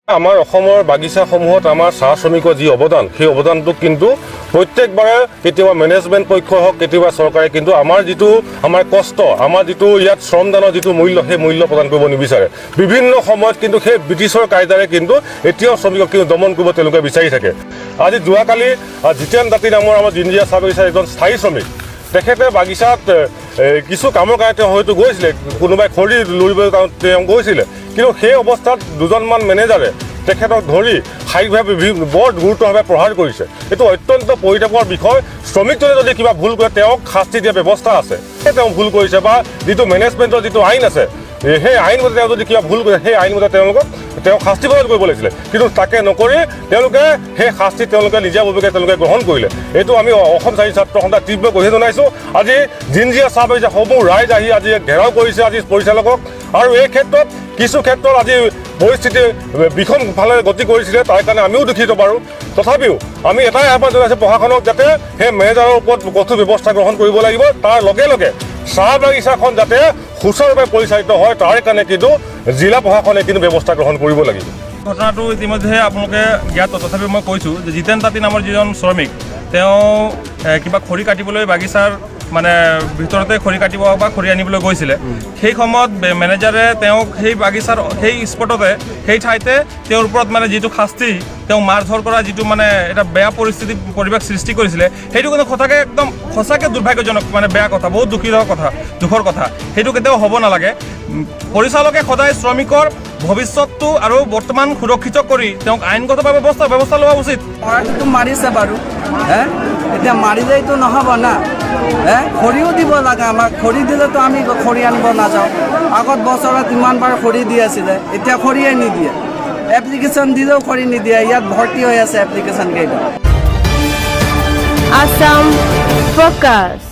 আমাৰ অসমৰ বাগিচাসমূহত আমাৰ চাহ শ্ৰমিকৰ যি অৱদান সেই অৱদানটো কিন্তু প্ৰত্যেকবাৰে কেতিয়াবা মেনেজমেণ্ট পক্ষ হওক কেতিয়াবা চৰকাৰে কিন্তু আমাৰ কষ্ট আমাৰ যিটো ইয়াত শ্ৰমদানৰ যিটো মূল্য সেই মূল্য প্ৰদান কৰিব নিবিচাৰে বিভিন্ন সময়ত কিন্তু সেই ব্ৰিটিছৰ কায়দাৰে কিন্তু এতিয়াও শ্ৰমিকক কিন্তু দমন কৰিব তেওঁলোকে বিচাৰি থাকে আজি যোৱাকালি জিতেন দাঁতি নামৰ আমাৰ জিঞ্জিয়া চাহ বাগিচাৰ এজন স্থায়ী শ্ৰমিক তেখেতে বাগিচাত কিছু কামৰ কাৰণে তেওঁ হয়তো গৈছিলে কোনোবাই খৰি লুৰিবৰ কাৰণে তেওঁ গৈছিলে কিন্তু সেই অৱস্থাত দুজনমান মেনেজাৰে তেখেতক ধৰি শাৰীৰিকভাৱে বৰ গুৰুত্বভাৱে প্ৰহাৰ কৰিছে এইটো অত্যন্ত পৰিতাপৰ বিষয় শ্ৰমিকজনে যদি কিবা ভুল কৰে তেওঁক শাস্তি দিয়া ব্যৱস্থা আছে তেওঁ ভুল কৰিছে বা যিটো মেনেজমেণ্টৰ যিটো আইন আছে সেই আইনমতে তেওঁ যদি কিবা ভুল কৰে সেই আইনমতে তেওঁ শাস্তি প্ৰদান কৰিব লাগিছিলে কিন্তু তাকে নকৰি তেওঁলোকে সেই শাস্তি তেওঁলোকে নিজাববীয়াকৈ তেওঁলোকে গ্ৰহণ কৰিলে এইটো আমি অসম চাহী ছাত্ৰ সন্থাৰ তীব্ৰ গৰিহণা জনাইছোঁ আজি জিঞ্জিয়া চাহ বাগিচা সমূহ ৰাইজ আহি আজি ঘেৰাও কৰিছে আজি পৰিচালকক আৰু এই ক্ষেত্ৰত কিছু ক্ষেত্ৰত আজি পৰিস্থিতি বিষম ফালে গতি কৰিছিলে তাৰ কাৰণে আমিও দুখিত পাৰোঁ তথাপিও আমি এটাই আহ্বান জনাইছোঁ প্ৰশাসনক যাতে সেই মেনেজাৰৰ ওপৰত কঠোৰ ব্যৱস্থা গ্ৰহণ কৰিব লাগিব তাৰ লগে লগে চাহ বাগিচাখন যাতে সুচাৰুৰূপে পৰিচালিত হয় তাৰ কাৰণে কিন্তু জিলা প্ৰশাসনে কিন্তু ব্যৱস্থা গ্ৰহণ কৰিব লাগিব ঘটনাটো ইতিমধ্যে আপোনালোকে জ্ঞাত তথাপিও মই কৈছোঁ যে জিতেন তাঁতী নামৰ যিজন শ্ৰমিক তেওঁ কিবা খৰি কাটিবলৈ বাগিচাৰ মানে ভিতৰতে খৰি কাটিব বা খৰি আনিবলৈ গৈছিলে সেই সময়ত মেনেজাৰে তেওঁক সেই বাগিচাৰ সেই স্পটতে সেই ঠাইতে তেওঁৰ ওপৰত মানে যিটো শাস্তি তেওঁ মাৰধৰ কৰা যিটো মানে এটা বেয়া পৰিৱেশ সৃষ্টি কৰিছিলে সেইটো কিন্তু একদম সঁচাকৈ দুৰ্ভাগ্যজনক মানে বেয়া কথা বহুত দুখৰ কথা সেইটো কেতিয়াও হ'ব নালাগে পৰিচালকে সদায় শ্ৰমিকৰ ভৱিষ্যতটো আৰু বৰ্তমান সুৰক্ষিত কৰি তেওঁক আইনগতভাৱে ব্যৱস্থা লোৱা উচিত পঢ়াটোতো মাৰিছে বাৰু এতিয়া মাৰিলেইতো নহ'ব না খৰিও দিব লাগে আমাক খৰি দিলেতো আমি খৰি আনিব নাযাওঁ আগত বছৰত ইমানবাৰ খৰি দি আছিলে এতিয়া খৰিয়ে নিদিয়ে এপ্লিকেশ্যন দিলেও খৰি নিদিয়ে ইয়াত ভৰ্তি হৈ আছে এপ্লিকেশ্যন কেইটা Assam Focus